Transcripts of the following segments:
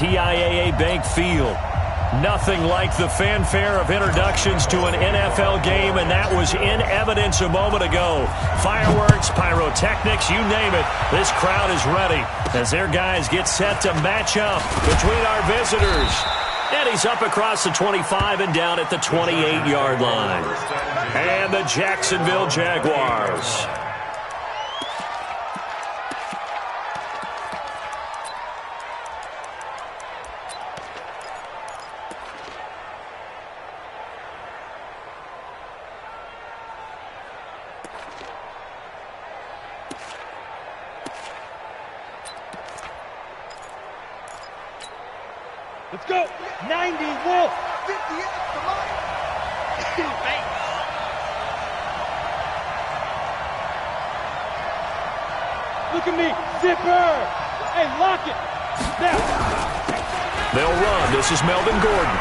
TIAA Bank Field. Nothing like the fanfare of introductions to an NFL game, and that was in evidence a moment ago. Fireworks, pyrotechnics, you name it. This crowd is ready as their guys get set to match up between our visitors. And he's up across the 25 and down at the 28-yard line. And the Jacksonville Jaguars. Let's go. 90, Wolf. 58, come on. Look at me. Zipper. Hey, lock it. Now. They'll run. This is Melvin Gordon.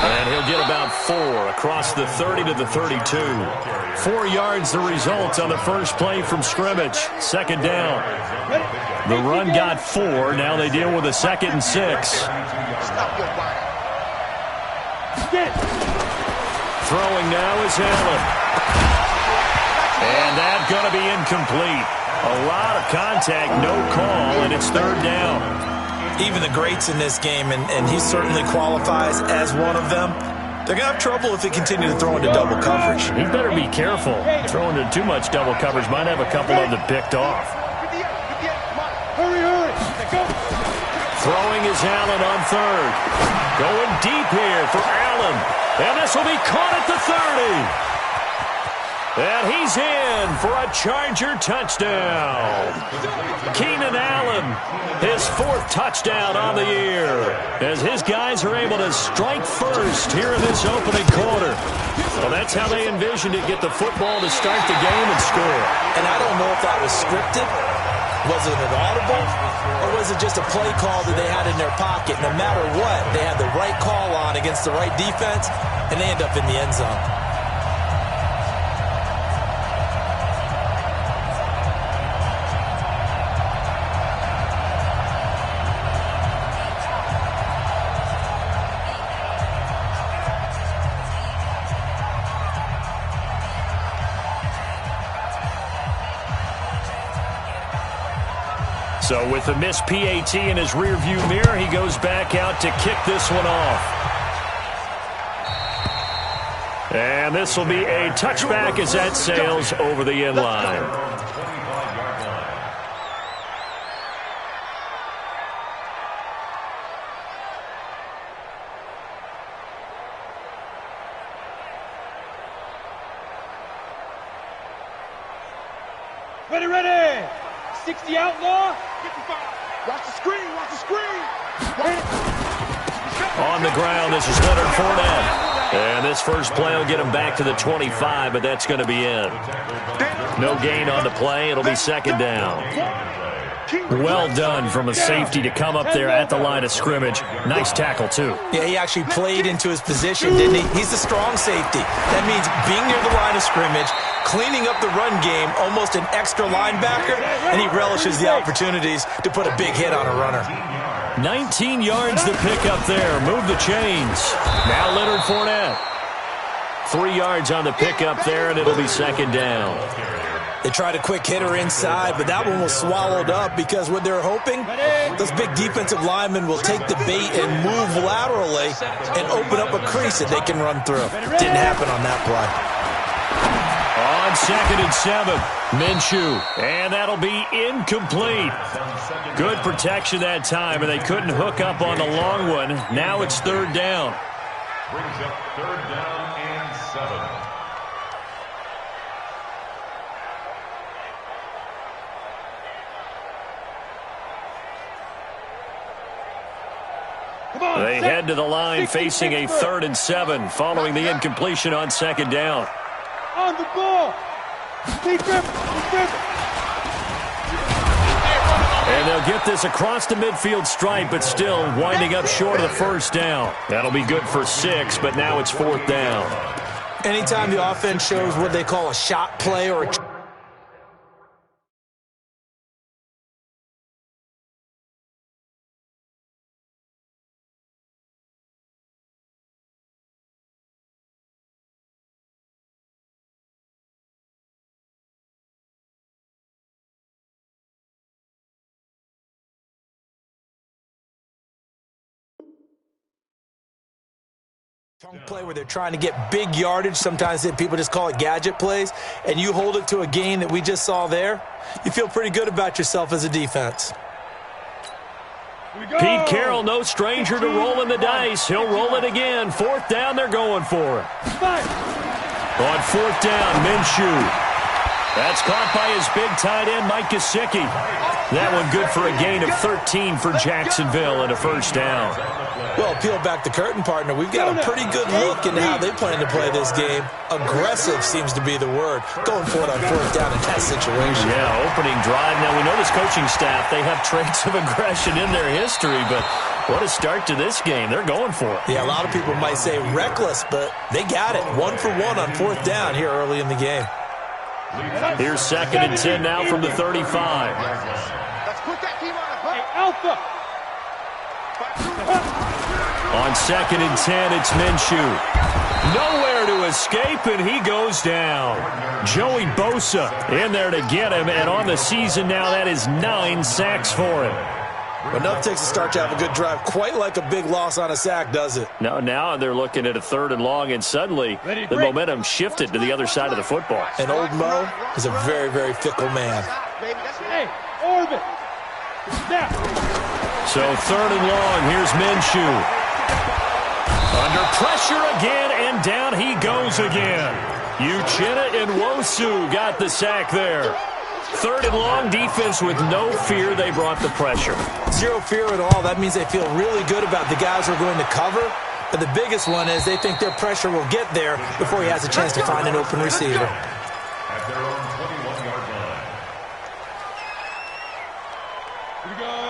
And he'll get about 4 across the 30 to the 32. 4 yards the result on the first play from scrimmage. Second down. The run got 4. Now they deal with a 2nd and 6. Throwing now is Allen. And that's going to be incomplete. A lot of contact, no call, and it's 3rd down. Even the greats in this game, and he certainly qualifies as one of them, they're going to have trouble if they continue to throw into double coverage. He better be careful. Throwing into too much double coverage might have a couple of them picked off. Hurry, hurry. Go. Throwing is Allen on 3rd. Going deep here for Allen. And this will be caught at the 30. And he's in for a Charger touchdown. Keenan Allen, his 4th touchdown on the year, as his guys are able to strike first here in this opening quarter. Well, that's how they envisioned it, get the football to start the game and score. And I don't know if that was scripted. Was it an audible, or was it just a play call that they had in their pocket? No matter what, they had the right call on against the right defense, and they end up in the end zone. So with the missed PAT in his rearview mirror, he goes back out to kick this one off. And this will be a touchback as that sails over the end line. Ready, ready. 60 outlaw. 55. Watch the screen, watch the screen. On the ground, this is Leonard Fournette. And this first play will get him back to the 25, but that's going to be it. No gain on the play. It'll be 2nd down. Well done from a safety to come up there at the line of scrimmage. Nice tackle, too. Yeah, he actually played into his position, didn't he? He's a strong safety. That means being near the line of scrimmage, cleaning up the run game, almost an extra linebacker, and he relishes the opportunities to put a big hit on a runner. 19 yards to pick up there. Move the chains. Now Leonard Fournette. 3 yards on the pickup there, and it'll be 2nd down. They tried a quick hitter inside, but that one was swallowed up because what they're hoping, those big defensive linemen will take the bait and move laterally and open up a crease that they can run through. Didn't happen on that play. On 2nd and 7, Minshew, and that'll be incomplete. Good protection that time, and they couldn't hook up on the long one. Now it's 3rd down. Brings up 3rd down and 7. They head to the line facing a 3rd and 7 following the incompletion on 2nd down. On the ball. And they'll get this across the midfield stripe, but still winding up short of the 1st down. That'll be good for 6, but now it's 4th down. Anytime the offense shows what they call a shot play or a Play where they're trying to get big yardage. Sometimes people just call it gadget plays, and you hold it to a gain that we just saw there, you feel pretty good about yourself as a defense. Pete Carroll, no stranger to rolling the dice. He'll roll it again. 4th down, they're going for it. On 4th down, Minshew. That's caught by his big tight end, Mike Gesicki. That one good for a gain of 13 for Jacksonville and a 1st down. Well, peel back the curtain, partner. We've got a pretty good look into how they plan to play this game. Aggressive seems to be the word. Going for it on 4th down in that situation. Yeah, opening drive. Now, we know this coaching staff, they have traits of aggression in their history, but what a start to this game. They're going for it. Yeah, a lot of people might say reckless, but they got it. 1 for 1 on 4th down here early in the game. Here's 2nd and 10 now from the 35. Let's put that team on a hey, Alpha. On 2nd and 10, it's Minshew. Nowhere to escape, and he goes down. Joey Bosa in there to get him, and on the season now, that is 9 sacks for him. Enough takes a start to have a good drive. Quite like a big loss on a sack, does it? Now they're looking at a 3rd and long, and suddenly the momentum shifted to the other side of the football. And old Mo is a very, very fickle man. Hey, orbit. Snap. So 3rd and long, here's Minshew. Under pressure again, and down he goes again. Uchenna and Nwosu got the sack there. 3rd and long, defense with no fear. They brought the pressure. Zero fear at all. That means they feel really good about the guys who are going to cover. But the biggest one is they think their pressure will get there before he has a chance to find an open receiver. At their own 21-yard line.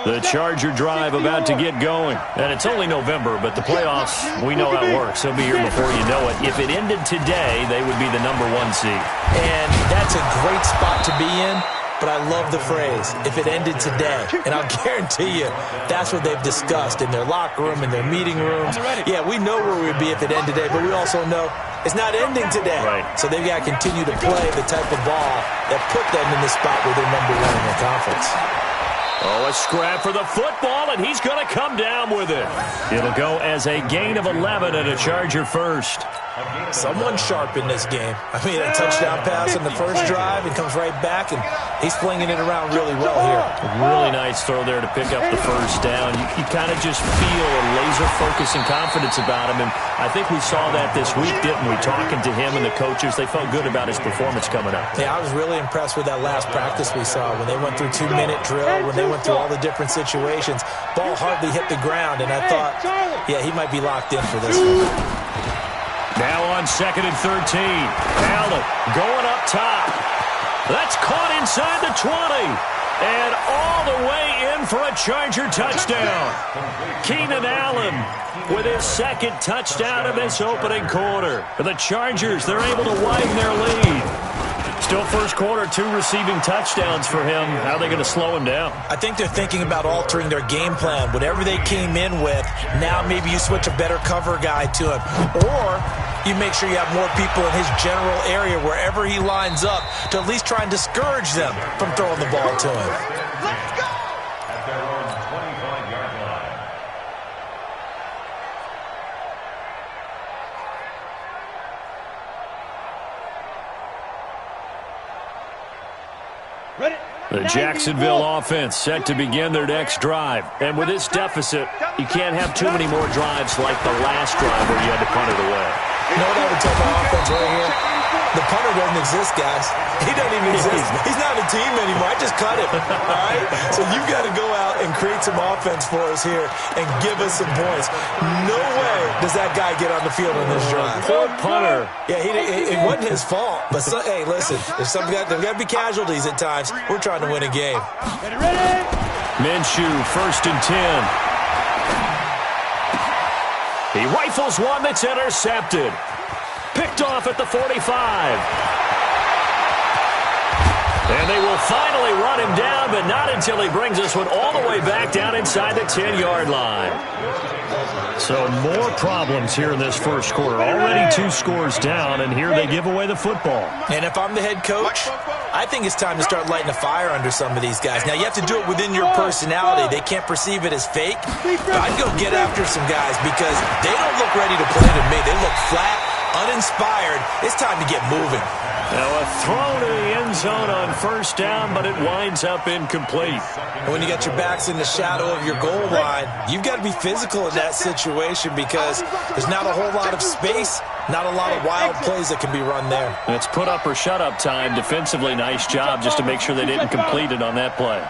The Charger drive about to get going. And it's only November, but the playoffs, we know how it works. They'll be here before you know it. If it ended today, they would be the #1 seed. And that's a great spot to be in, but I love the phrase, if it ended today. And I'll guarantee you, that's what they've discussed in their locker room, in their meeting rooms. Yeah, we know where we'd be if it ended today, but we also know it's not ending today. Right. So they've got to continue to play the type of ball that put them in the spot where they're #1 in their conference. Oh, a scrap for the football, and he's going to come down with it. It'll go as a gain of 11 and a Charger 1st. Someone sharp in this game. I mean, a touchdown pass on the first drive and comes right back, and he's flinging it around really well here. Really nice throw there to pick up the 1st down. You kind of just feel a laser focus and confidence about him, and I think we saw that this week, didn't we? Talking to him and the coaches, they felt good about his performance coming up. Yeah, I was really impressed with that last practice we saw when they went through 2-minute drill, when they went through all the different situations. Ball hardly hit the ground, and I thought, yeah, he might be locked in for this one. Now on 2nd and 13. Allen going up top. That's caught inside the 20. And all the way in for a Charger touchdown. Keenan Allen with his 2nd touchdown in this opening quarter. For the Chargers, they're able to widen their lead. Still first quarter, 2 receiving touchdowns for him. How are they going to slow him down? I think they're thinking about altering their game plan. Whatever they came in with, now maybe you switch a better cover guy to him. Or you make sure you have more people in his general area wherever he lines up to at least try and discourage them from throwing the ball to him. Let's go! At their own 25-yard line. Ready? The Jacksonville offense set to begin their next drive. And with this deficit, you can't have too many more drives like the last drive where you had to punt it away. You know what I would tell my offense right here? The punter doesn't exist, guys. He doesn't even exist. He's not a team anymore. I just cut him. All right? So you've got to go out and create some offense for us here and give us some points. No way does that guy get on the field on this drive. Poor punter. Yeah, it wasn't his fault. But, hey, listen, there's got to be casualties at times. We're trying to win a game. Ready? Minshew, 1st and 10. He rifles one that's intercepted. Picked off at the 45. And they will finally run him down, but not until he brings this one all the way back down inside the 10-yard line. So more problems here in this first quarter. Already 2 scores down, and here they give away the football. And if I'm the head coach, I think it's time to start lighting a fire under some of these guys. Now, you have to do it within your personality. They can't perceive it as fake. But I'd go get after some guys because they don't look ready to play to me. They look flat, uninspired. It's time to get moving. Now a throw to the end zone on first down, but it winds up incomplete. And when you got your backs in the shadow of your goal line, you've got to be physical in that situation because there's not a whole lot of space, not a lot of wild plays that can be run there. It's put up or shut up time. Defensively, nice job just to make sure they didn't complete it on that play.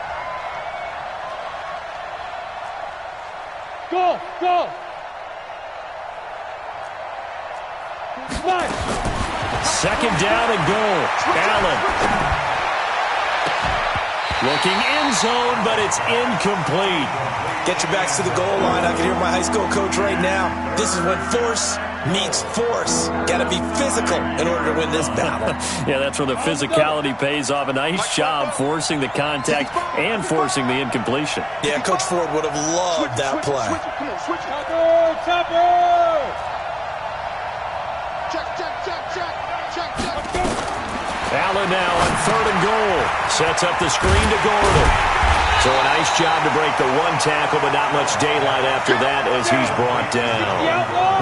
Go, go. Nice. Second down and goal. Allen. Looking end zone, but it's incomplete. Get your backs to the goal line. I can hear my high school coach right now. This is when force meets force. Got to be physical in order to win this battle. Yeah, that's where the physicality pays off. A nice job forcing the contact and forcing the incompletion. Yeah, Coach Ford would have loved that play. Allen now on 3rd and goal. Sets up the screen to Gordon. So a nice job to break the 1 tackle, but not much daylight after that as he's brought down.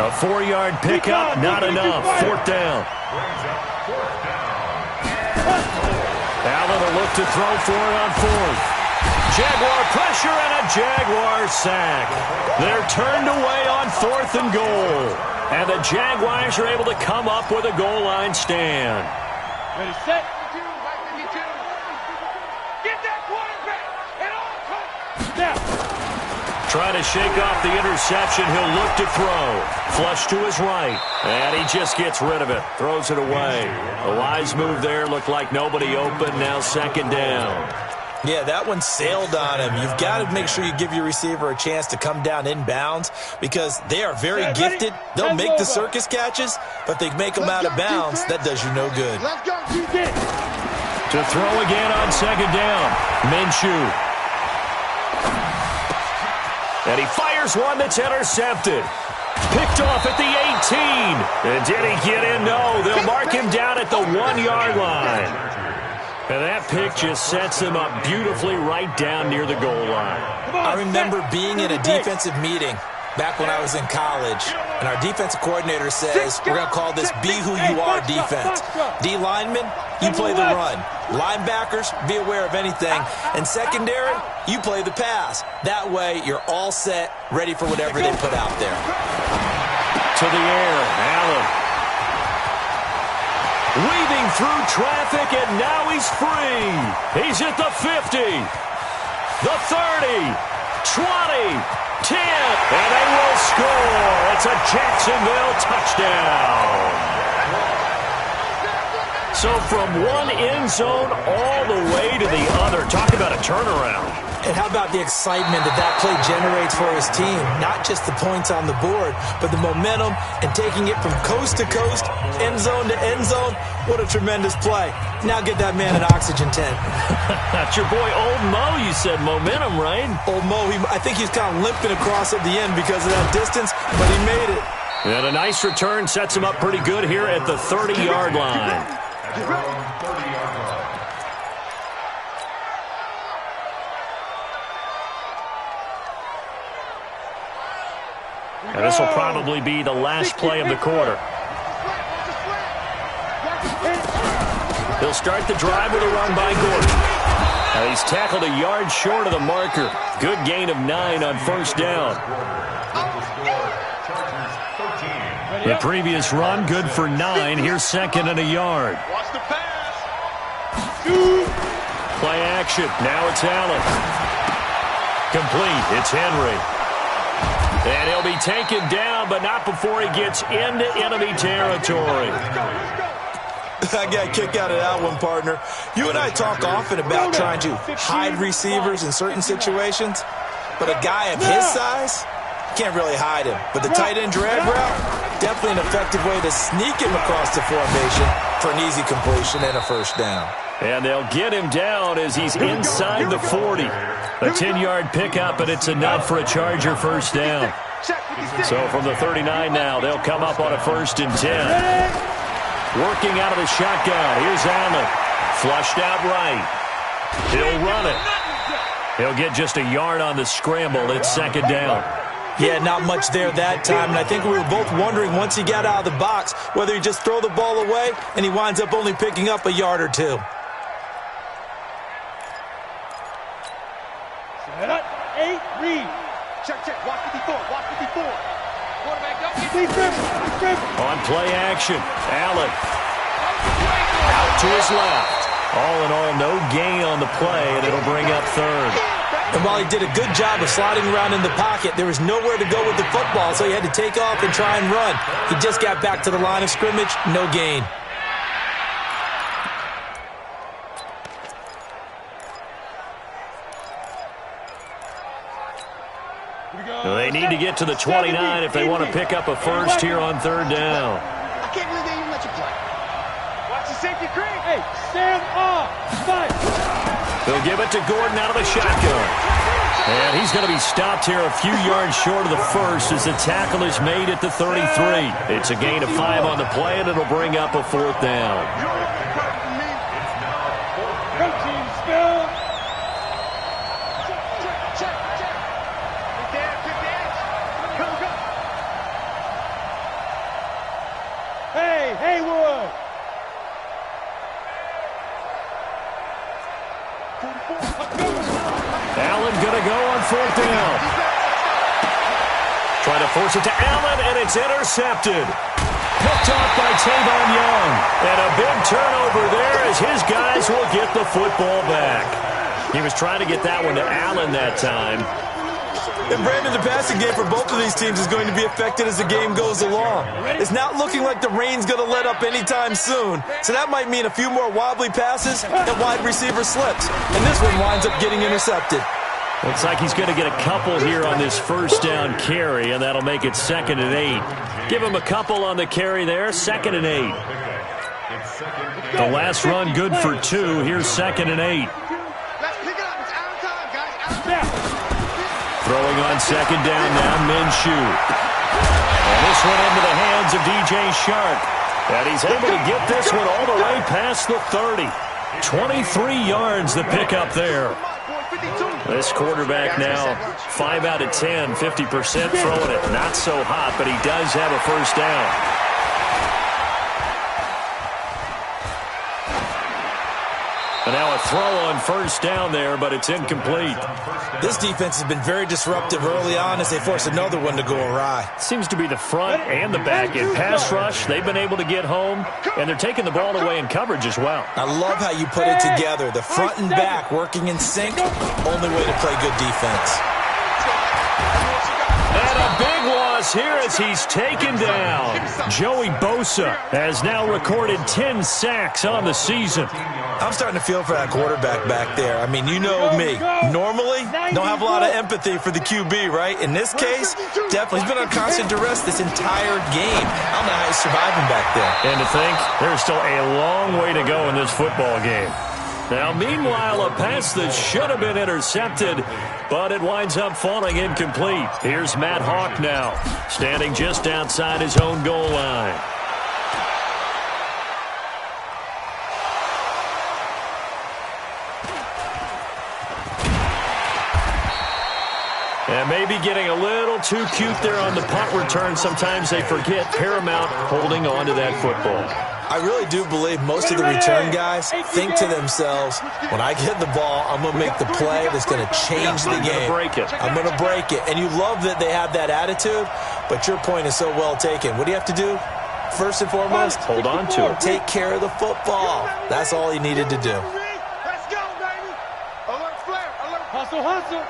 A 4-yard pickup, not enough. 4th down. Allen will look to throw for it on 4th. Jaguar pressure and a Jaguar sack. They're turned away on 4th and goal. And the Jaguars are able to come up with a goal line stand. Ready, set. Get that quarterback and all come. Snap. Trying to shake off the interception. He'll look to throw. Flush to his right. And he just gets rid of it. Throws it away. A wise move there. Looked like nobody open. Now 2nd down. Yeah, that one sailed on him. You've got to make sure you give your receiver a chance to come down inbounds because they are very gifted. They'll make the circus catches, but they make them out of bounds. That does you no good. To throw again on 2nd down. Minshew. And he fires one that's intercepted. Picked off at the 18. And did he get in? No, they'll mark him down at the 1-yard line. And that pick just sets him up beautifully right down near the goal line. I remember being in a defensive meeting back when I was in college, and our defensive coordinator says, we're going to call this Be Who You Are defense. D linemen, you play the run. Linebackers, be aware of anything. And secondary, you play the pass. That way, you're all set, ready for whatever they put out there. To the air, Allen. Weaving through traffic, and now he's free. He's at the 50, the 30, 20, 10, and they will score. It's a Jacksonville touchdown. So from one end zone all the way to the other. Talk about a turnaround. And how about the excitement that that play generates for his team? Not just the points on the board, but the momentum and taking it from coast to coast, end zone to end zone. What a tremendous play. Now get that man an oxygen tent. That's your boy Old Mo. You said momentum, right? Old Mo, I think he's kind of limping across at the end because of that distance, but he made it. And a nice return sets him up pretty good here at the 30-yard line. And this will probably be the last play of the quarter. He'll start the drive with a run by Gordon. Now he's tackled a yard short of the marker. Good gain of 9 on first down. The previous run, good for 9. Here's 2nd and a yard. Play action. Now it's Allen. Complete. It's Henry. And he'll be taken down, but not before he gets into enemy territory. I got a kick out of that one, partner. You and I talk often about trying to hide receivers in certain situations, but a guy of his size can't really hide him. But the tight end drag route, definitely an effective way to sneak him across the formation for an easy completion and a first down. And they'll get him down as he's inside the 40. A 10-yard pickup, and it's enough for a Charger first down. So from the 39 now, they'll come up on a 1st and 10. Working out of the shotgun. Here's Allen. Flushed out right. He'll run it. He'll get just a yard on the scramble. It's 2nd down. Yeah, not much there that time, and I think we were both wondering once he got out of the box whether he just throw the ball away, and he winds up only picking up a yard or two. Set up, 8, read. Check, watch 54, watch 54. Quarterback, don't get on play action, Allen. Out to his left. All in all, no gain on the play, and it'll bring up 3rd. And while he did a good job of sliding around in the pocket, there was nowhere to go with the football, so he had to take off and try and run. He just got back to the line of scrimmage, no gain. They need to get to the 29 if they want to pick up a first here on 3rd down. I can't believe they even let you play. Watch the safety creep. Hey, stand off. Fight. They'll give it to Gordon out of the shotgun. And he's going to be stopped here a few yards short of the first as the tackle is made at the 33. It's a gain of 5 on the play, and it'll bring up a 4th down. Go team, Spill. Check. Good dance. Go. Hey, Haywood. Allen going to go on 4th down. Trying to force it to Allen, and it's intercepted. Picked off by Tavon Young. And a big turnover there as his guys will get the football back. He was trying to get that one to Allen that time. And Brandon, the passing game for both of these teams is going to be affected as the game goes along. It's not looking like the rain's going to let up anytime soon, so that might mean a few more wobbly passes and wide receiver slips. And this one winds up getting intercepted. Looks like he's going to get a couple here on this 1st down carry, and that'll make it 2nd and 8. Give him a couple on the carry there, 2nd and 8. The last run good for 2. Here's 2nd and 8. Let's pick it up. It's out of time, guys. Out of time. Throwing on 2nd down now, Minshew. And this one into the hands of DJ Shark. And he's able to get this one all the way past the 30. 23 yards the pickup there. This quarterback now 5 out of 10, 50% throwing it. Not so hot, but he does have a 1st down. And now a throw on 1st down there, but it's incomplete. This defense has been very disruptive early on as they force another one to go awry. Seems to be the front and the back. In pass rush, they've been able to get home, and they're taking the ball away in coverage as well. I love how you put it together. The front and back working in sync, only way to play good defense. And a big loss here as he's taken down. Joey Bosa has now recorded 10 sacks on the season. I'm starting to feel for that quarterback back there. I mean, you know me. Normally, don't have a lot of empathy for the QB, right? In this case, definitely. He's been on constant duress this entire game. I don't know how he's surviving back there. And to think, there's still a long way to go in this football game. Now, meanwhile, a pass that should have been intercepted, but it winds up falling incomplete. Here's Matt Hawk now, standing just outside his own goal line. And maybe getting a little too cute there on the punt return. Sometimes they forget Paramount holding on to that football. I really do believe most of the return guys think to themselves, when I get the ball, I'm going to make the play that's going to change the game. I'm going to break it. And you love that they have that attitude, but your point is so well taken. What do you have to do? First and foremost, hold on to it. Take care of the football. That's all he needed to do. Let's go, baby. Alert flare. Alert. Hustle.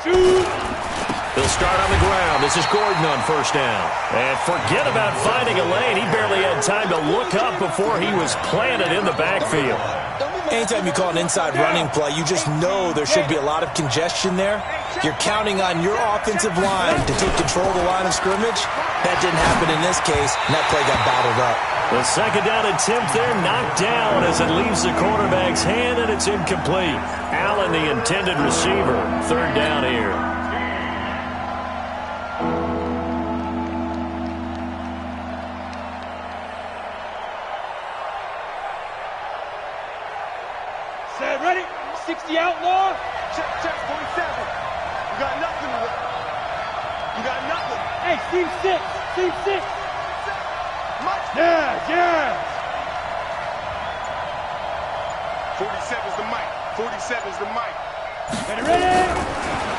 They'll start on the ground. This is Gordon on 1st down. And forget about finding a lane. He barely had time to look up before he was planted in the backfield. Anytime you call an inside running play, you just know there should be a lot of congestion there. You're counting on your offensive line to take control of the line of scrimmage. That didn't happen in this case, and that play got bottled up. The second down attempt there knocked down as it leaves the quarterback's hand, and it's incomplete. Allen, the intended receiver. Third down here. Set, ready? 60 outlaw. Check, 47. You got nothing to it. You got nothing. Hey, Steve 6. Steve 6. Mike. Yeah. 47's the mic. 47's the mic. Ready?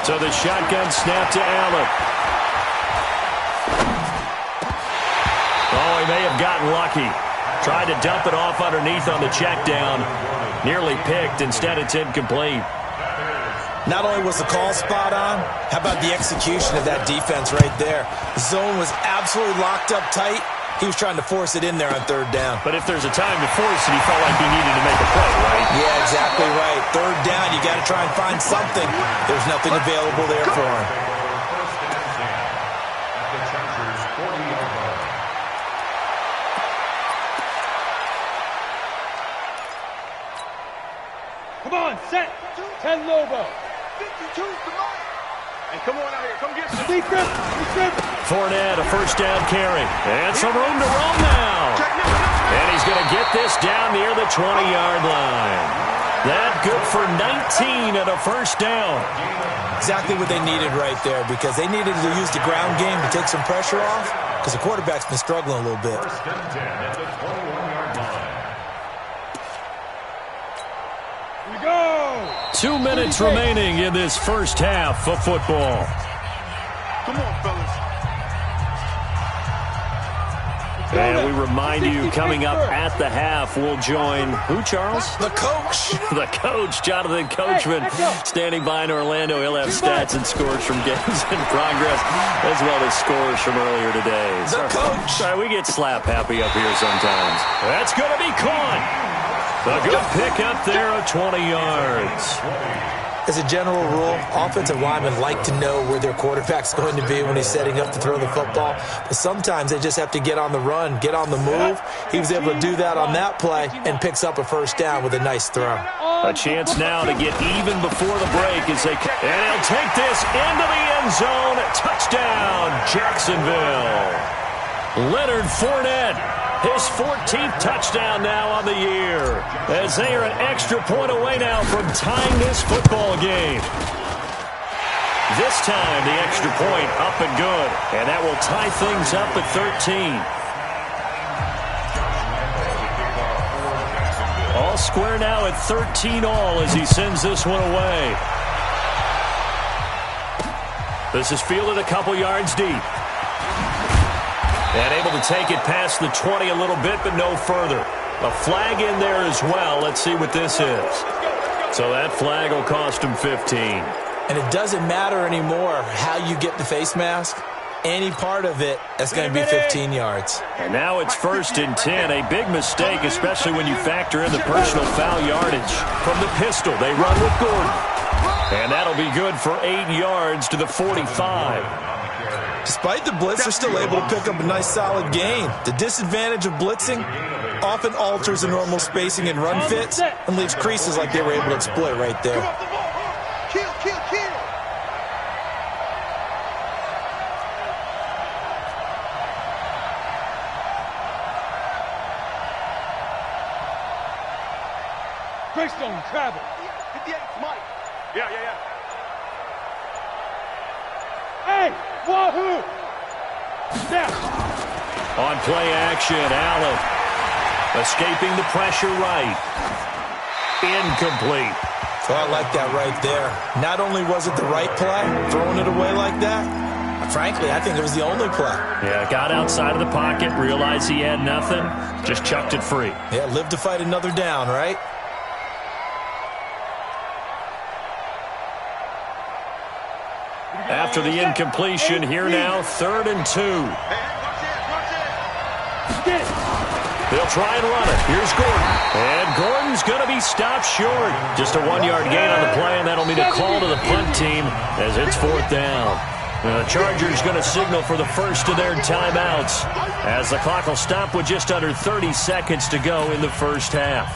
So the shotgun snap to Allen. Oh, he may have gotten lucky. Tried to dump it off underneath on the check down. Nearly picked. Instead, it's incomplete. Not only was the call spot on, how about the execution of that defense right there? The zone was absolutely locked up tight. He was trying to force it in there on third down. But if there's a time to force it, he felt like he needed to make a play, right? Yeah, exactly right. Third down, you got to try and find something. There's nothing available there for him. Come on, set. 10 Lobo. 52's the mic. Hey, come on out here. Come get some. Steve Griffin. Fournette, a first down carry. And some room to roam now. And he's going to get this down near the 20-yard line. That good for 19 and a first down. Exactly what they needed right there, because they needed to use the ground game to take some pressure off, because the quarterback's been struggling a little bit. First and 10 at the 21-yard line. We go. 2 minutes remaining in this first half of football. Come on, fellas. And we remind you, coming up at the half, we'll join who, Charles? The coach. The coach, Jonathan Coachman, standing by in Orlando. He'll have stats and scores from games in progress, as well as scores from earlier today. The coach. Sorry, we get slap happy up here sometimes. That's going to be caught. A good pick up there of 20 yards. As a general rule, offensive linemen like to know where their quarterback's going to be when he's setting up to throw the football. But sometimes they just have to get on the run, get on the move. He was able to do that on that play and picks up a first down with a nice throw. A chance now to get even before the break as they... And he'll take this into the end zone. Touchdown, Jacksonville. Leonard Fournette. His 14th touchdown now on the year, as they are an extra point away now from tying this football game. This time, the extra point up and good, and that will tie things up at 13. All square now at 13 all as he sends this one away. This is fielded a couple yards deep. And able to take it past the 20 a little bit, but no further. A flag in there as well. Let's see what this is. So that flag will cost him 15. And it doesn't matter anymore how you get the face mask. Any part of it, that's going to be 15 yards. And now it's first and 10. A big mistake, especially when you factor in the personal foul yardage. From the pistol, they run with Gordon. And that'll be good for 8 yards to the 45. Despite the blitz, they're still able to pick up a nice solid gain. The disadvantage of blitzing often alters the normal spacing and run fits and leaves creases like they were able to exploit right there. Kill. Greystone, travel. 58's Mike. Yeah. Hey, wahoo! Snap. On play action, Allen. Escaping the pressure right. Incomplete. So I like that right there. Not only was it the right play, throwing it away like that, frankly, I think it was the only play. Yeah, got outside of the pocket, realized he had nothing, just chucked it free. Yeah, live to fight another down, right? After the incompletion, here now, 3rd and 2. They'll try and run it. Here's Gordon. And Gordon's going to be stopped short. Just a 1-yard gain on the play, and that'll mean a call to the punt team as it's 4th down. The Chargers going to signal for the first of their timeouts as the clock will stop with just under 30 seconds to go in the first half.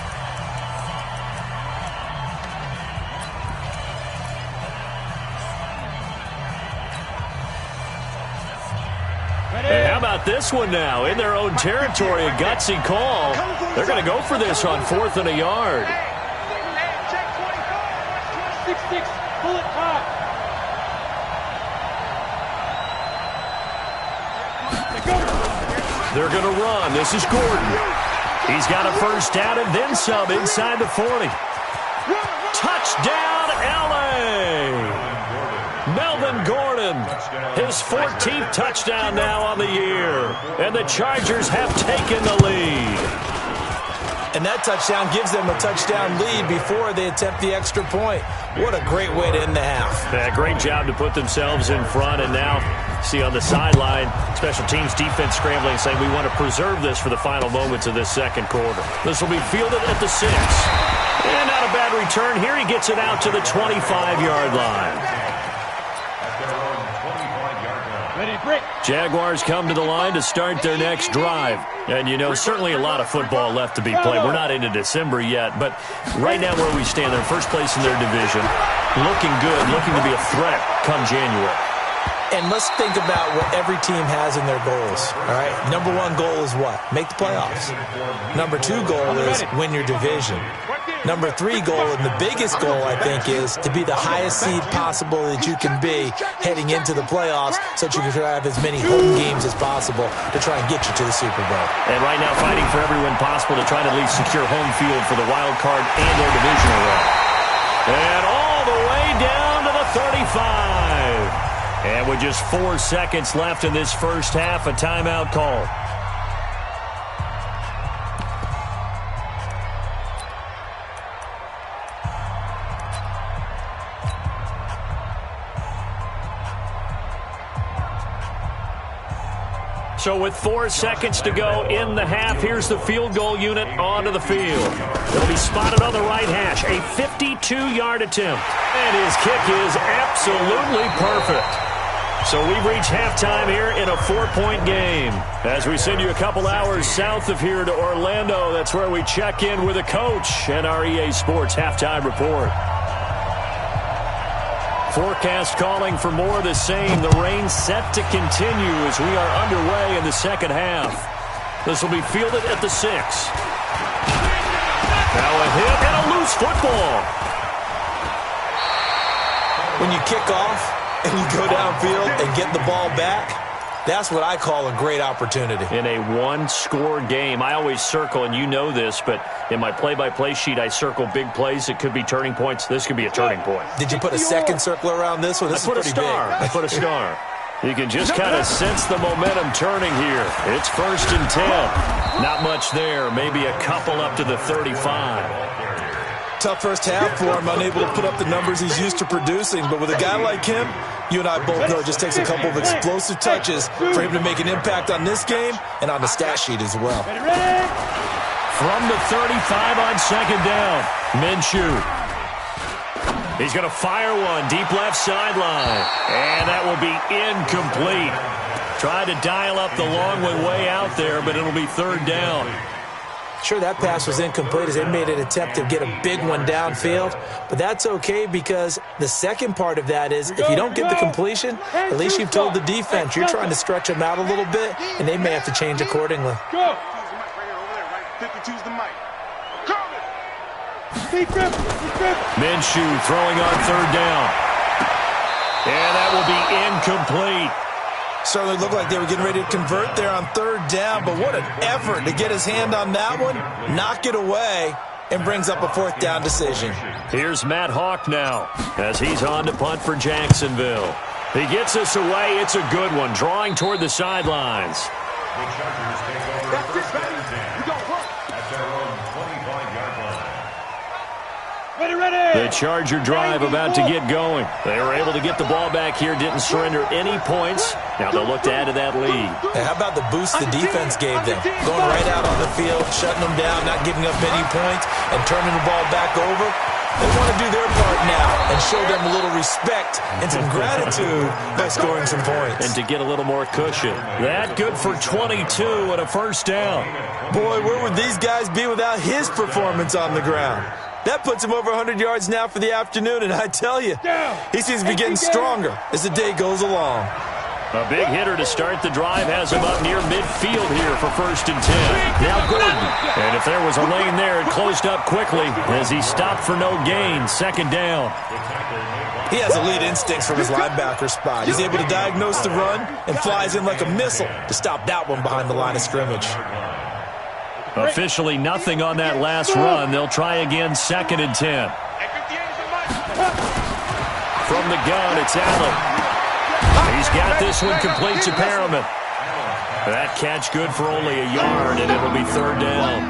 And how about this one now? In their own territory, a gutsy call. They're going to go for this on 4th and a yard. Check 24. 6-6. Pull it hot. They're going to run. This is Gordon. He's got a first down and then some inside the 40. Touchdown, L.A. Melvin Gordon, his 14th touchdown now on the year. And the Chargers have taken the lead. And that touchdown gives them a touchdown lead before they attempt the extra point. What a great way to end the half. Yeah, great job to put themselves in front. And now, see on the sideline, special teams defense scrambling, saying we want to preserve this for the final moments of this second quarter. This will be fielded at the 6. And not a bad return here. He gets it out to the 25-yard line. Jaguars come to the line to start their next drive. And, you know, certainly a lot of football left to be played. We're not into December yet, but right now where we stand, they're first place in their division. Looking good, looking to be a threat come January. And let's think about what every team has in their goals, all right? Number 1 goal is what? Make the playoffs. Number 2 goal is win your division. Number 3 goal, and the biggest goal, I think, is to be the highest seed possible that you can be heading into the playoffs so that you can have as many home games as possible to try and get you to the Super Bowl. And right now fighting for every win possible to try to at least secure home field for the wild card and their divisional round. And all the way down to the 35. And with just 4 seconds left in this first half, a timeout call. So with 4 seconds to go in the half, here's the field goal unit onto the field. It'll be spotted on the right hash, a 52-yard attempt. And his kick is absolutely perfect. So we've reached halftime here in a 4-point game. As we send you a couple hours south of here to Orlando, that's where we check in with a coach and our EA Sports halftime report. Forecast calling for more of the same. The rain set to continue as we are underway in the second half. This will be fielded at the 6. Now a hit and a loose football. When you kick off and you go downfield and get the ball back, that's what I call a great opportunity. In a one-score game, I always circle, and you know this, but in my play-by-play sheet, I circle big plays. It could be turning points. This could be a turning point. Did you put a second circle around this one? This is pretty big. I put a star. You can just kind of sense the momentum turning here. It's 1st and 10. Not much there. Maybe a couple up to the 35. Tough first half for him, unable to put up the numbers he's used to producing. But with a guy like him, you and I both know it just takes a couple of explosive touches for him to make an impact on this game and on the stat sheet as well. From the 35 on second down, Minshew. He's going to fire one deep left sideline, and that will be incomplete. Tried to dial up the long one way out there, but it'll be 3rd down. Sure, that pass was incomplete as they made an attempt to get a big one downfield, but that's okay because the second part of that is if you don't get the completion, at least you've told the defense you're trying to stretch them out a little bit, and they may have to change accordingly. Go. 52's the mic. Minshew throwing on 3rd down. And that will be incomplete. Certainly looked like they were getting ready to convert there on 3rd down, but what an effort to get his hand on that one, knock it away, and brings up a 4th down decision. Here's Matt Hawk now as he's on to punt for Jacksonville. He gets us away. It's a good one, drawing toward the sidelines. The Chargers take over 1st and 10 at their own 25-yard line. The Charger drive about to get going. They were able to get the ball back here, didn't surrender any points. Now they'll look to add to that lead. Hey, how about the boost the defense gave them? Going right out on the field, shutting them down, not giving up many points, and turning the ball back over. They want to do their part now and show them a little respect and some gratitude by scoring some points. And to get a little more cushion. That good for 22 and a first down. Boy, where would these guys be without his performance on the ground? That puts him over 100 yards now for the afternoon, and I tell you, he seems to be getting stronger as the day goes along. A big hitter to start the drive has him up near midfield here for 1st and 10. Now Gordon. And if there was a lane there, it closed up quickly as he stopped for no gain. 2nd down. He has elite instincts from his linebacker spot. He's able to diagnose the run and flies in like a missile to stop that one behind the line of scrimmage. Officially nothing on that last run. They'll try again 2nd and 10. From the gun, it's Allen. He's got this one complete to Perriman. That catch good for only a yard, and it'll be 3rd down.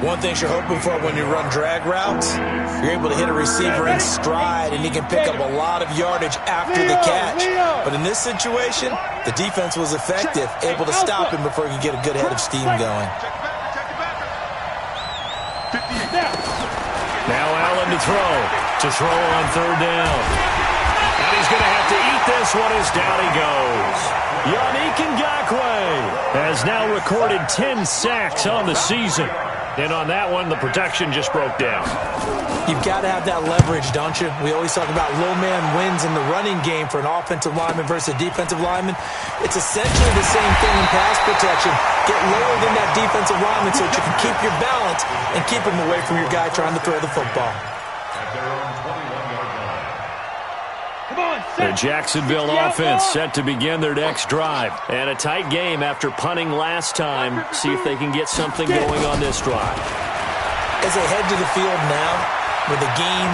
One thing you're hoping for when you run drag routes, you're able to hit a receiver in stride, and he can pick up a lot of yardage after the catch. But in this situation, the defense was effective, able to stop him before he could get a good head of steam going. Now Allen to throw on 3rd down. And he's going to have to eat this one as down he goes. Yannick Ngakoue has now recorded 10 sacks on the season. And on that one, the protection just broke down. You've got to have that leverage, don't you? We always talk about low man wins in the running game for an offensive lineman versus a defensive lineman. It's essentially the same thing in pass protection. Get lower than that defensive lineman so that you can keep your balance and keep him away from your guy trying to throw the football. The Jacksonville offense set to begin their next drive. And a tight game after punting last time. See if they can get something going on this drive. As they head to the field now, with the game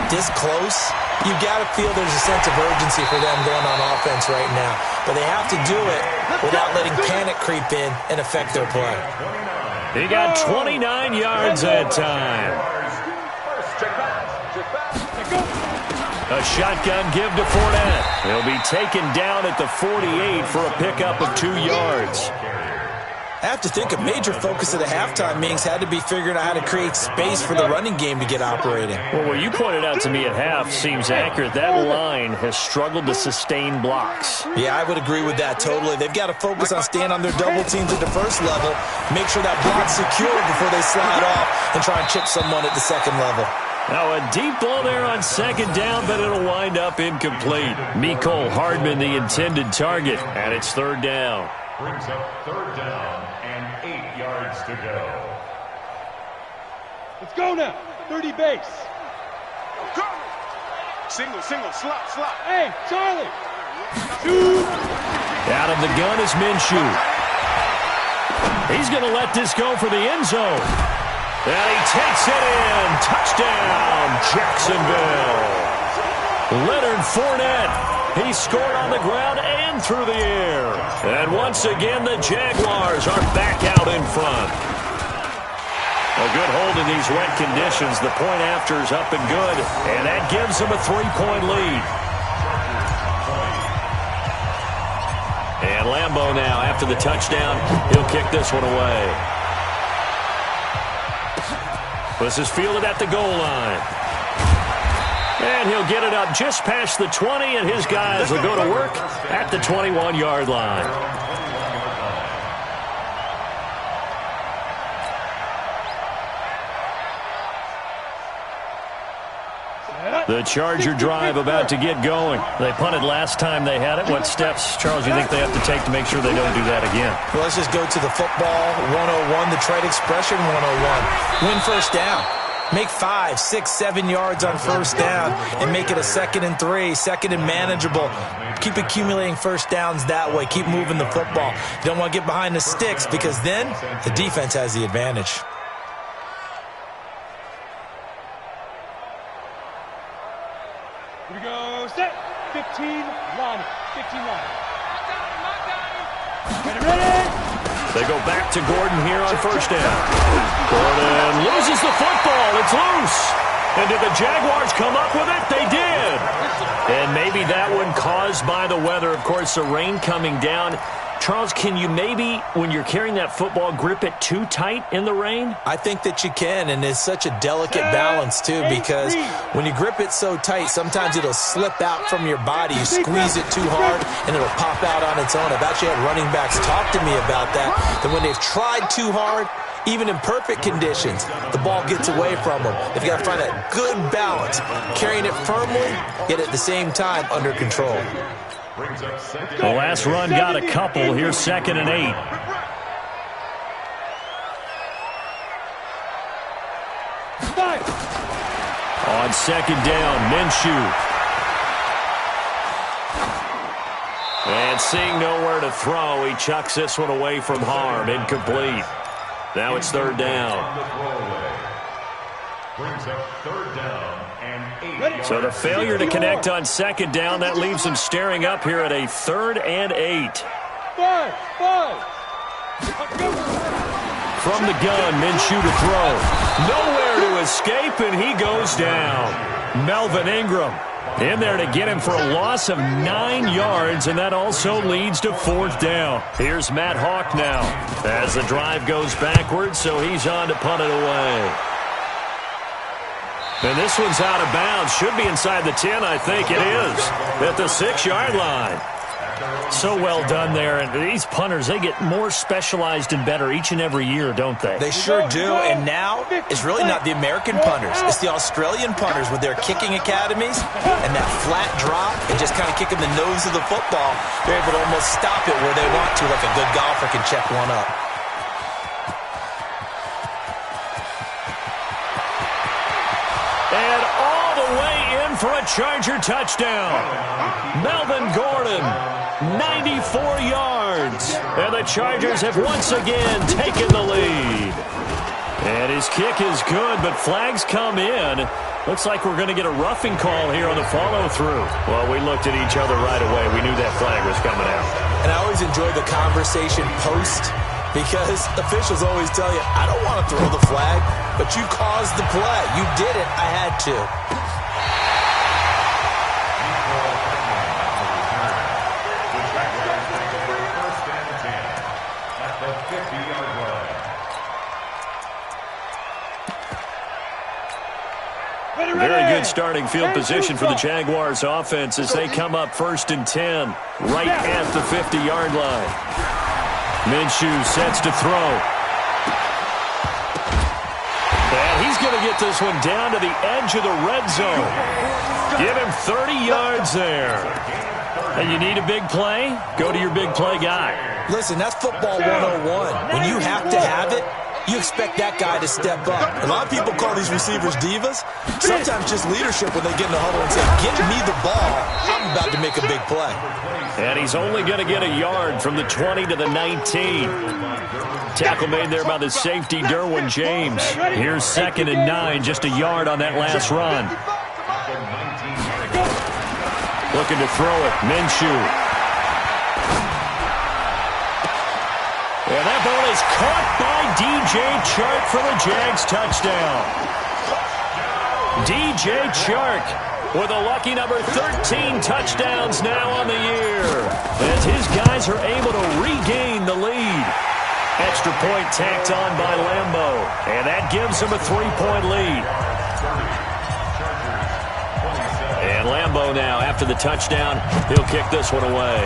this close, you've got to feel there's a sense of urgency for them going on offense right now. But they have to do it without letting panic creep in and affect their play. He got 29 yards that time. A shotgun give to Fournette. He'll be taken down at the 48 for a pickup of 2 yards. I have to think a major focus of the halftime meetings had to be figuring out how to create space for the running game to get operating. Well, what you pointed out to me at half seems accurate. That line has struggled to sustain blocks. Yeah, I would agree with that totally. They've got to focus on staying on their double teams at the first level, make sure that block's secure before they slide off and try and chip someone at the second level. Now a deep ball there on 2nd down, but it'll wind up incomplete. Mecole Hardman, the intended target, and it's 3rd down. Brings up 3rd down and 8 yards to go. Let's go now. 30 base. Single, slot. Hey, Charlie. Shoot. Out of the gun is Minshew. He's going to let this go for the end zone. And he takes it in. Touchdown, Jacksonville. Leonard Fournette. He scored on the ground and through the air. And once again, the Jaguars are back out in front. A good hold in these wet conditions. The point after is up and good. And that gives them a 3-point lead. And Lambeau now, after the touchdown, he'll kick this one away. This is fielded at the goal line. And he'll get it up just past the 20, and his guys will go to work at the 21-yard line. The Charger drive about to get going. They punted last time they had it. What steps, Charles, do you think they have to take to make sure they don't do that again? Well, let's just go to the football 101, the trade expression 101. Win first down. Make 5, 6, 7 yards on first down and make it a 2nd and 3, 2nd and manageable. Keep accumulating first downs that way. Keep moving the football. You don't want to get behind the sticks because then the defense has the advantage. Here we go. Set. 15 line. 15 line. Ready. They go back to Gordon here on first down. Gordon loses the football. It's loose. And did the Jaguars come up with it? They did. And maybe that one caused by the weather. Of course, the rain coming down Charles, can you maybe, when you're carrying that football, grip it too tight in the rain? I think that you can, and it's such a delicate balance, too, because when you grip it so tight, sometimes it'll slip out from your body. You squeeze it too hard, and it'll pop out on its own. I've actually had running backs talk to me about that when they've tried too hard, even in perfect conditions, the ball gets away from them. They've got to find that good balance, carrying it firmly, yet at the same time under control. The last run got a couple. Here's 2nd and 8. On 2nd down, Minshew. And seeing nowhere to throw, he chucks this one away from harm. Incomplete. Now it's 3rd down. Brings up 3rd down and 8. So the failure to connect on 2nd down, that leaves him staring up here at a 3rd and 8. From the gun, Minshew to throw. Nowhere to escape, and he goes down. Melvin Ingram in there to get him for a loss of 9 yards, and that also leads to 4th down. Here's Matt Hawk now as the drive goes backwards, so he's on to punt it away. And this one's out of bounds. Should be inside the 10, I think it is, at the 6-yard line. So well done there. And these punters, they get more specialized and better each and every year, don't they? They sure do. And now it's really not the American punters. It's the Australian punters with their kicking academies and that flat drop and just kind of kicking the nose of the football. They're able to almost stop it where they want to, like a good golfer can check one up. And all the way in for a Charger touchdown. Melvin Gordon, 94 yards. And the Chargers have once again taken the lead. And his kick is good, but flags come in. Looks like we're going to get a roughing call here on the follow-through. Well, we looked at each other right away. We knew that flag was coming out. And I always enjoy the conversation post, because officials always tell you, I don't want to throw the flag, but you caused the play. You did it. I had to. Very good starting field position for the Jaguars offense as they come up 1st and 10, right at the 50-yard line. Minshew sets to throw. And he's going to get this one down to the edge of the red zone. Give him 30 yards there. And you need a big play? Go to your big play guy. Listen, that's football 101. When you have to have it, you expect that guy to step up. A lot of people call these receivers divas. Sometimes just leadership when they get in the huddle and say, get me the ball. I'm about to make a big play. And he's only going to get a yard from the 20 to the 19. Tackle made there by the safety, Derwin James. Here's 2nd and 9, just a yard on that last run. Looking to throw it, Minshew. And that ball is caught by DJ Chark for the Jags touchdown. DJ Chark with a lucky number 13 touchdowns now on the year, as his guys are able to regain the lead. Extra point tacked on by Lambo, and that gives him a 3-point lead. And Lambo now, after the touchdown, he'll kick this one away.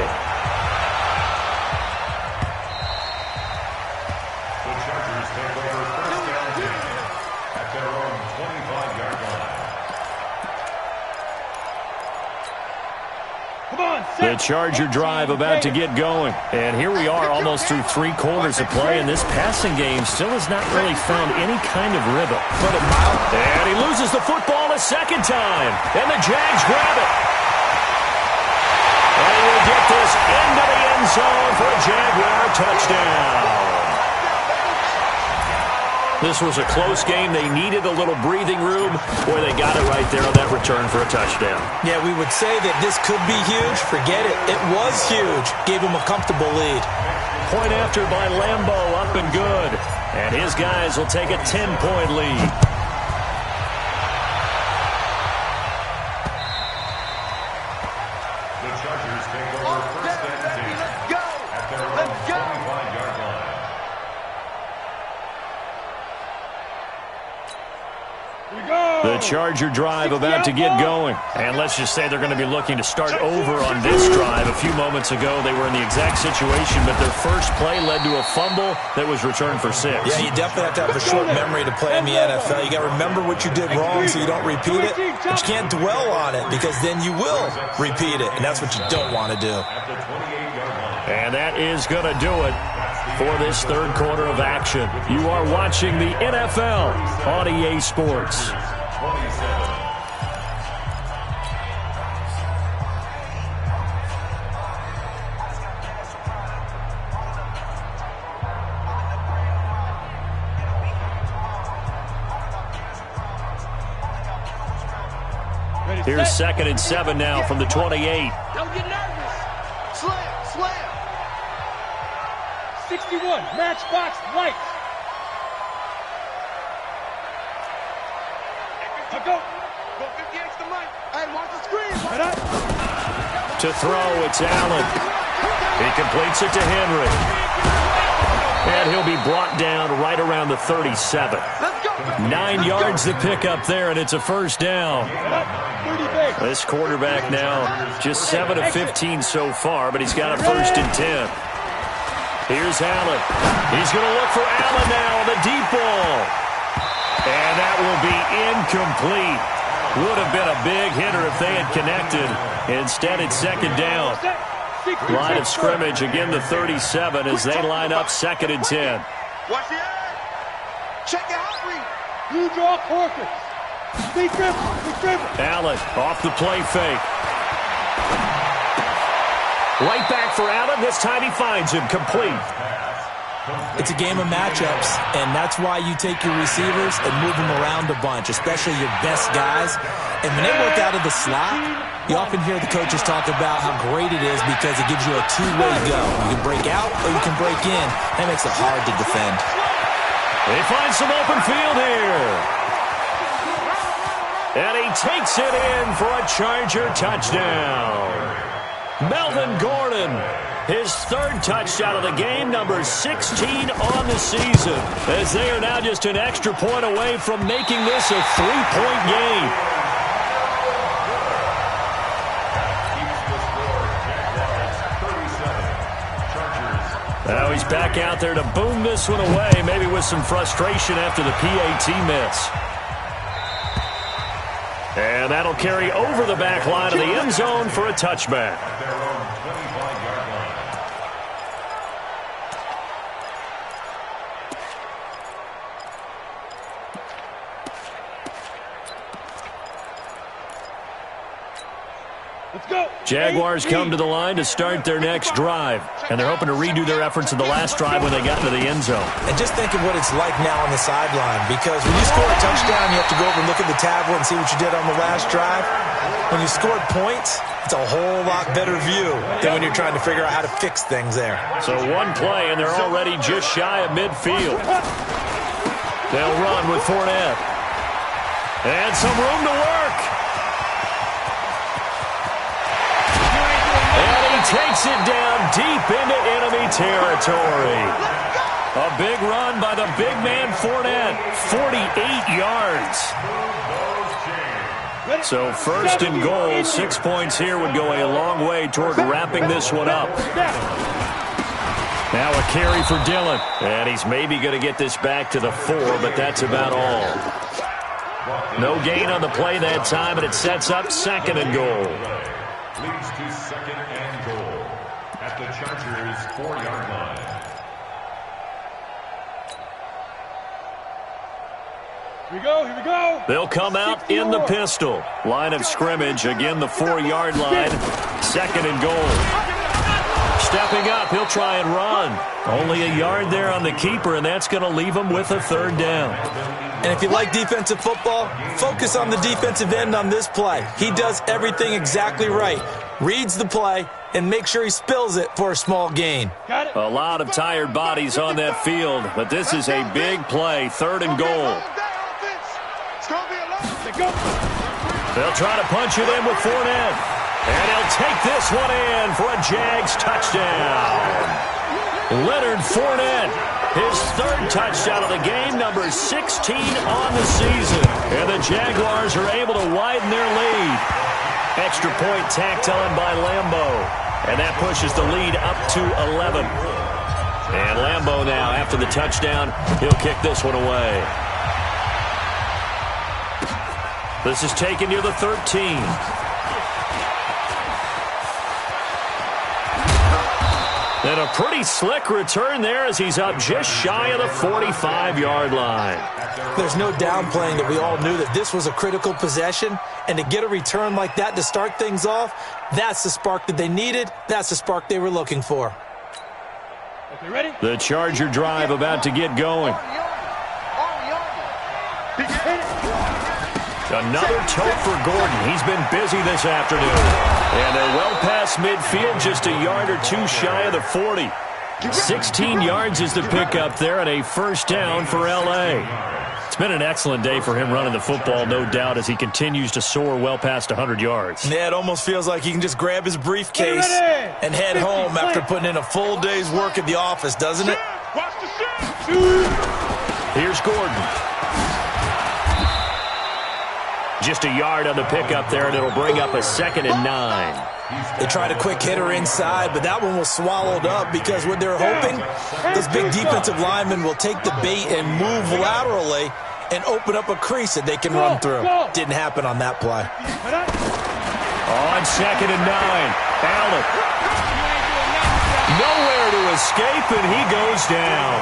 The Charger drive about to get going. And here we are almost through 3 quarters of play, and this passing game still has not really found any kind of rhythm. And he loses the football a second time. And the Jags grab it. And he will get this into the end zone for a Jaguar touchdown. This was a close game. They needed a little breathing room. Boy, they got it right there on that return for a touchdown. Yeah, we would say that this could be huge. Forget it. It was huge. Gave him a comfortable lead. Point after by Lambo, up and good. And his guys will take a 10-point lead. The Chargers take over 1st and 10 at their own Charger drive about to get going. And let's just say they're going to be looking to start over on this drive. A few moments ago, they were in the exact situation, but their first play led to a fumble that was returned for 6. Yeah, you definitely have to have a short memory to play in the NFL. You got to remember what you did wrong so you don't repeat it, but you can't dwell on it because then you will repeat it, and that's what you don't want to do. And that is going to do it for this third quarter of action. You are watching the NFL on EA Sports. Here's 2nd and 7 now from the 28. Don't get nervous. Slam. 61, matchbox lights. Go 50 extra mic. Hey, watch the screen. To throw, it's Allen. He completes it to Henry. And he'll be brought down right around the 37. 9 yards to pick up there, and it's a first down. This quarterback now just 7 of 15 so far, but he's got a 1st and 10. Here's Allen. He's going to look for Allen now on the deep ball. And that will be incomplete. Would have been a big hitter if they had connected. Instead, it's 2nd down. Line of scrimmage, again the 37 as they line up 2nd and 10. Watch the eye. Check the outreach. You draw quarters. Big dribble. Allen off the play fake. Right back for Allen. This time he finds him complete. It's a game of matchups, and that's why you take your receivers and move them around a bunch, especially your best guys. And when they work out of the slot, you often hear the coaches talk about how great it is because it gives you a two-way go. You can break out or you can break in. That makes it hard to defend. They find some open field here. And he takes it in for a Charger touchdown. Melvin Gordon, his 3rd touchdown of the game, number 16 on the season, as they are now just an extra point away from making this a 3-point game. Now he's back out there to boom this one away, maybe with some frustration after the PAT miss. And that'll carry over the back line of the end zone for a touchback. Jaguars come to the line to start their next drive, and they're hoping to redo their efforts in the last drive when they got into the end zone. And just think of what it's like now on the sideline, because when you score a touchdown, you have to go over and look at the tablet and see what you did on the last drive. When you scored points, it's a whole lot better view than when you're trying to figure out how to fix things there. So one play, and they're already just shy of midfield. They'll run with Fournette. And some room to work. Takes it down deep into enemy territory. A big run by the big man Fournette. 48 yards. So 1st and goal. 6 points here would go a long way toward wrapping this one up. Now a carry for Dillon. And he's maybe going to get this back to the 4, but that's about all. No gain on the play that time, and it sets up 2nd and goal. Leads to 2nd and goal at the Chargers' 4-yard line. Here we go. They'll come out in the pistol. Line of scrimmage, again the 4-yard line. 2nd and goal. Stepping up, he'll try and run. Only a yard there on the keeper, and that's going to leave him with a 3rd down. And if you like defensive football, focus on the defensive end on this play. He does everything exactly right. Reads the play and makes sure he spills it for a small gain. A lot of tired bodies on that field, but this is a big play. 3rd and goal. They'll try to punch it in with Fournette. And he'll take this one in for a Jags touchdown. Leonard Fournette His third touchdown of the game, number 16 on the season. And the Jaguars are able to widen their lead. Extra point tacked on by Lambeau. And that pushes the lead up to 11. And Lambeau now, after the touchdown, he'll kick this one away. This is taken near the 13. And a pretty slick return there as he's up just shy of the 45-yard line. There's no downplaying that we all knew that this was a critical possession, and to get a return like that to start things off, that's the spark that they needed. That's the spark they were looking for. Okay, ready? The Charger drive about to get going. Another tote for Gordon. He's been busy this afternoon. And they're well past midfield, just a yard or two shy of the 40. 16 yards is the pickup there, and a first down for L.A. It's been an excellent day for him running the football, no doubt, as he continues to soar well past 100 yards. Yeah, it almost feels like he can just grab his briefcase and head home after putting in a full day's work at the office, doesn't it? Here's Gordon. Just a yard on the pickup there, and it'll bring up a 2nd and 9. They tried a quick hitter inside, but that one was swallowed up because what they're hoping, this big defensive lineman will take the bait and move laterally and open up a crease that they can run through. Didn't happen on that play. On 2nd and 9, Allen. Nowhere to escape, and he goes down.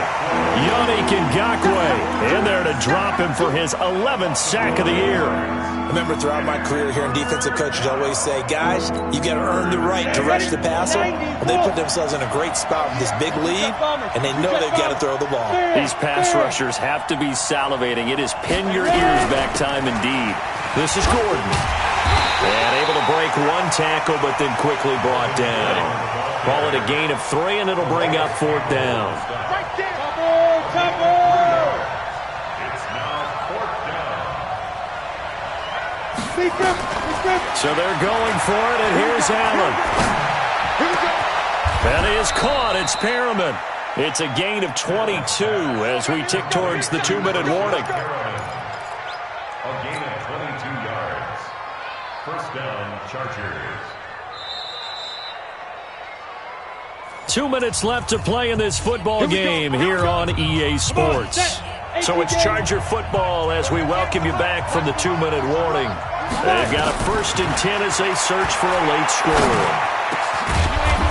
Yannick Ngakoue in there to drop him for his 11th sack of the year. I remember throughout my career hearing defensive coaches always say, guys, you got to earn the right to rush the passer. Well, they put themselves in a great spot with this big lead, and they know they've got to throw the ball. These pass rushers have to be salivating. It is pin your ears back time indeed. This is Gordon. And able to break one tackle, but then quickly brought down. Call it a gain of 3, and it'll bring up 4th down. It's now 4th down. So they're going for it, and here's Allen. That is caught. It's Perriman. It's a gain of 22 as we tick towards the 2-minute warning. A gain of 22 yards. First down, Chargers. 2 minutes left to play in this football game here on EA Sports. So it's Charger football as we welcome you back from the 2-minute warning. They've got a 1st and 10 as they search for a late score.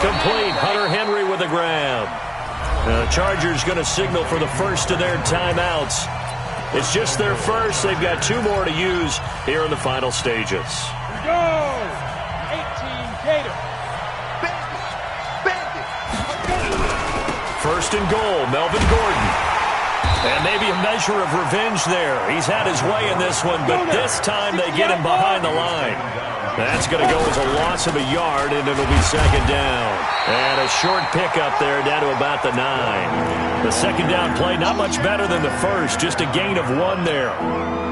Complete. Hunter Henry with a grab. The Chargers going to signal for the first of their timeouts. It's just their first. They've got 2 more to use here in the final stages. Go! 18 Gator. 1st and goal, Melvin Gordon. And maybe a measure of revenge there. He's had his way in this one, but this time they get him behind the line. That's going to go as a loss of a yard, and it'll be 2nd down. And a short pickup there down to about the 9. The 2nd down play, not much better than the first, just a gain of 1 there.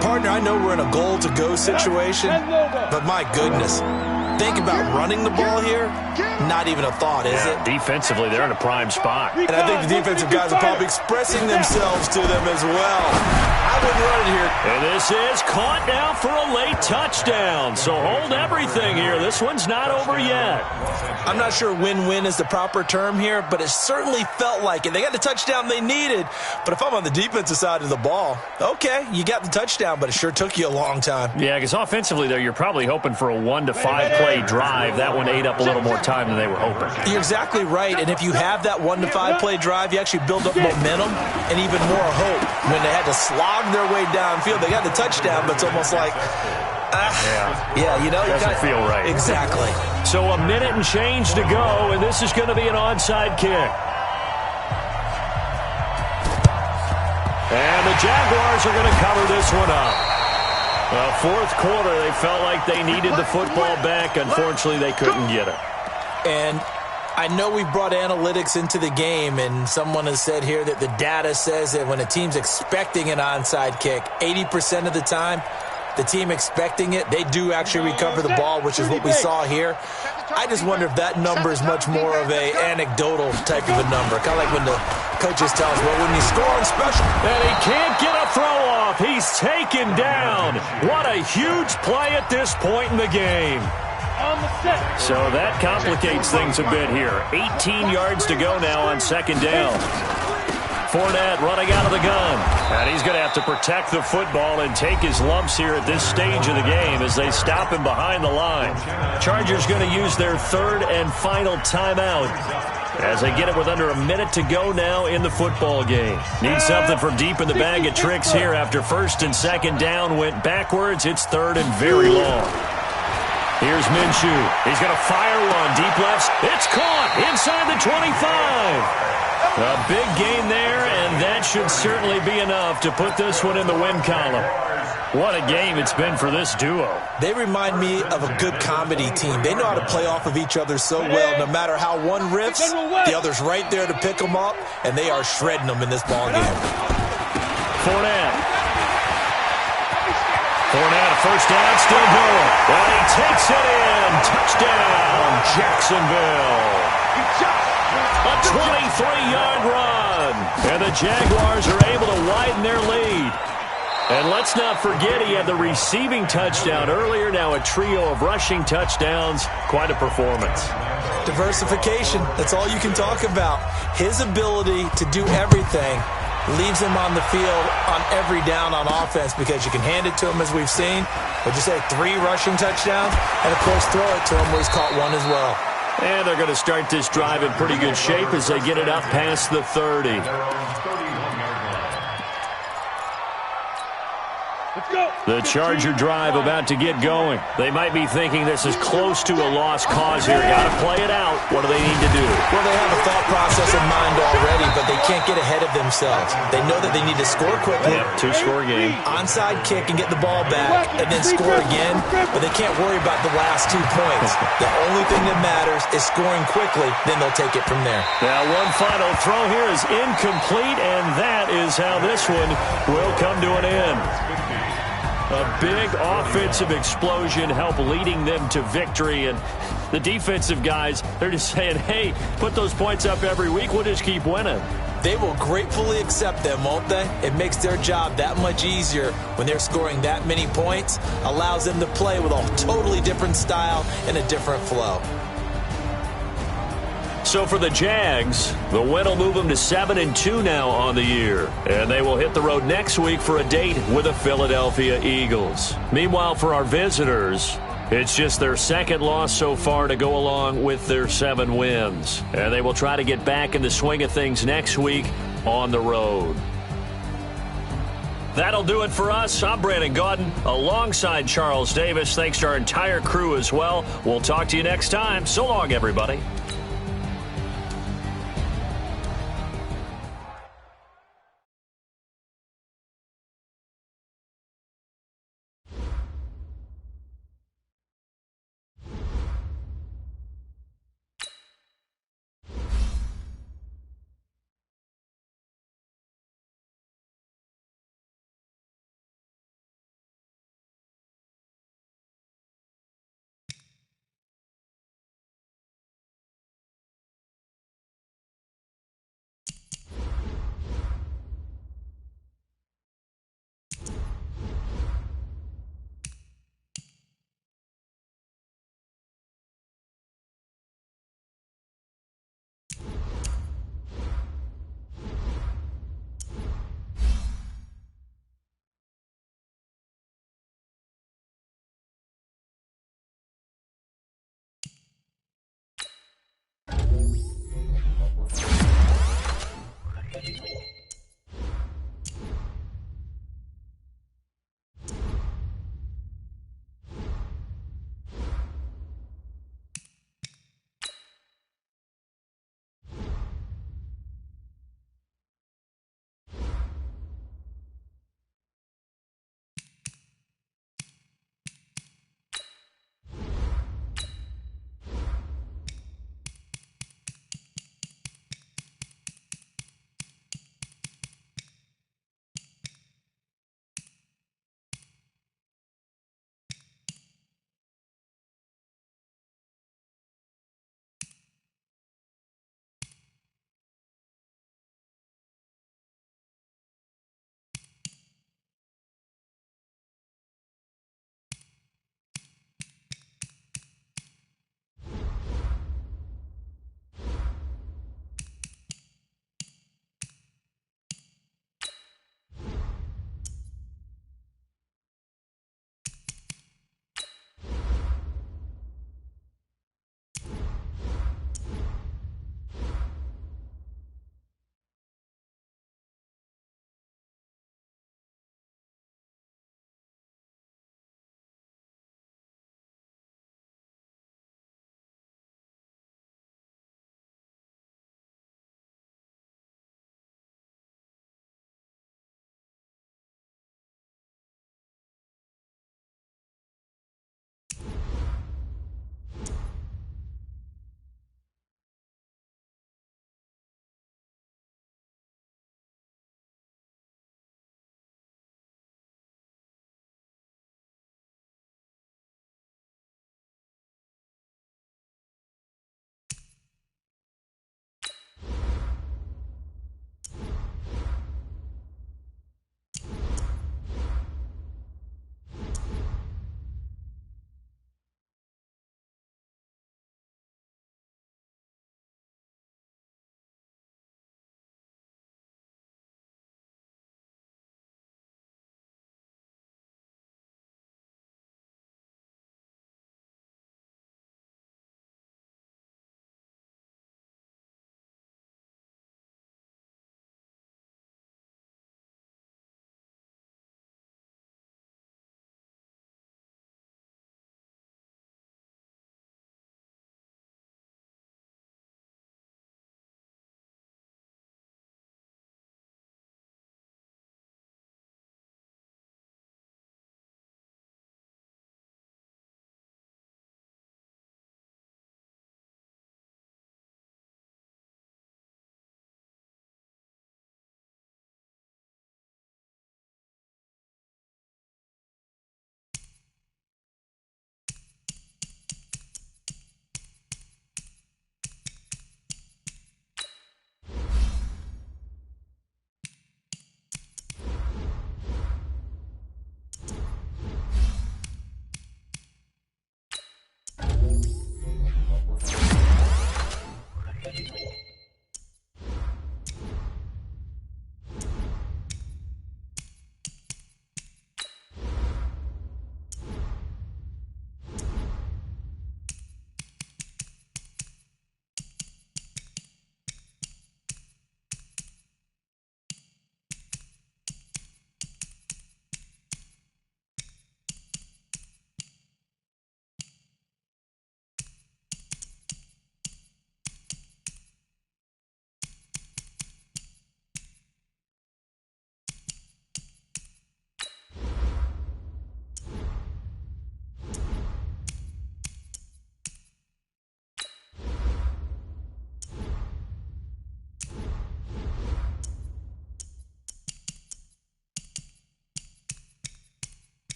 Partner, I know we're in a goal-to-go situation, but my goodness. Think about running the ball here, not even a thought, is it? Defensively, they're in a prime spot. And I think the defensive guys are probably expressing themselves to them as well. I wouldn't run it here. And this is caught now for a late touchdown. So hold everything here. This one's not over yet. I'm not sure win-win is the proper term here, but it certainly felt like it. They got the touchdown they needed, but if I'm on the defensive side of the ball, okay, you got the touchdown, but it sure took you a long time. Yeah, because offensively, though, you're probably hoping for a 1-to-5 play drive. That one ate up a little more time than they were hoping. You're exactly right, and if you have that 1-to-5 play drive, you actually build up momentum and even more hope. When they had to slog their way downfield, they got the touchdown, but it's almost like, yeah, you know, doesn't feel right. Exactly. So a minute and change to go, and this is going to be an onside kick. And the Jaguars are going to cover this one up. Well, 4th quarter, they felt like they needed the football back. Unfortunately, they couldn't get it. And I know we brought analytics into the game, and someone has said here that the data says that when a team's expecting an onside kick, 80% of the time, the team expecting it, they do actually recover the ball, which is what we saw here. I just wonder if that number is much more of a anecdotal type of a number, kind of like when the Coaches tell us, well, when you score on special. And he can't get a throw off. He's taken down. What a huge play at this point in the game. On the set. So that complicates things a bit here. 18 yards to go now on second down. Fournette running out of the gun. And he's going to have to protect the football and take his lumps here at this stage of the game as they stop him behind the line. Chargers going to use their third and final timeout as they get it with under a minute to go now in the football game. Need something from deep in the bag of tricks here after first and second down went backwards. It's third and very long. Here's Minshew. He's going to fire one deep left. It's caught inside the 25. A big gain there, and that should certainly be enough to put this one in the win column. What a game it's been for this duo. They remind me of a good comedy team. They know how to play off of each other so well. No matter how one riffs, the other's right there to pick them up, and they are shredding them in this ball game. Fournette, first down, still going. And he takes it in. Touchdown, Jacksonville. A 23-yard run. And the Jaguars are able to widen their lead. And let's not forget he had the receiving touchdown earlier. Now a trio of rushing touchdowns. Quite a performance. Diversification. That's all you can talk about. His ability to do everything leaves him on the field on every down on offense because you can hand it to him as we've seen. Would you say 3 rushing touchdowns? And, of course, throw it to him where he's caught one as well. And they're going to start this drive in pretty good shape as they get it up past the 30. The Charger drive about to get going. They might be thinking this is close to a lost cause here. Got to play it out. What do they need to do? Well, they have a thought process in mind already, but they can't get ahead of themselves. They know that they need to score quickly. Yep, 2-score game. Onside kick and get the ball back, and then score again. But they can't worry about the last 2 points. The only thing that matters is scoring quickly. Then they'll take it from there. Now, one final throw here is incomplete, and that is how this one will come to an end. A big offensive explosion helped leading them to victory. And the defensive guys, they're just saying, hey, put those points up every week. We'll just keep winning. They will gratefully accept them, won't they? It makes their job that much easier when they're scoring that many points. Allows them to play with a totally different style and a different flow. So for the Jags, the win will move them to 7-2 now on the year. And they will hit the road next week for a date with the Philadelphia Eagles. Meanwhile, for our visitors, it's just their second loss so far to go along with their 7 wins. And they will try to get back in the swing of things next week on the road. That'll do it for us. I'm Brandon Gaudin alongside Charles Davis. Thanks to our entire crew as well. We'll talk to you next time. So long, everybody.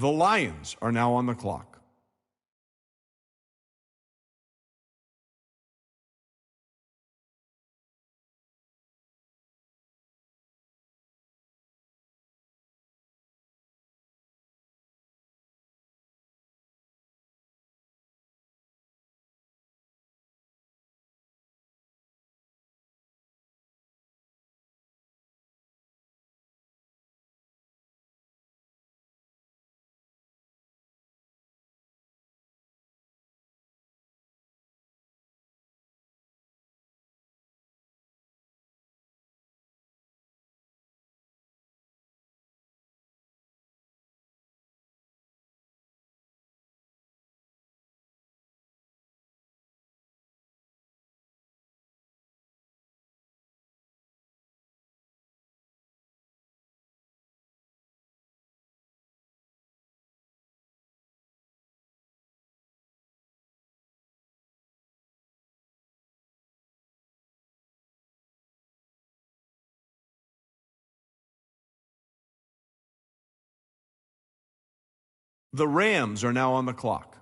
The Lions are now on the clock. The Rams are now on the clock.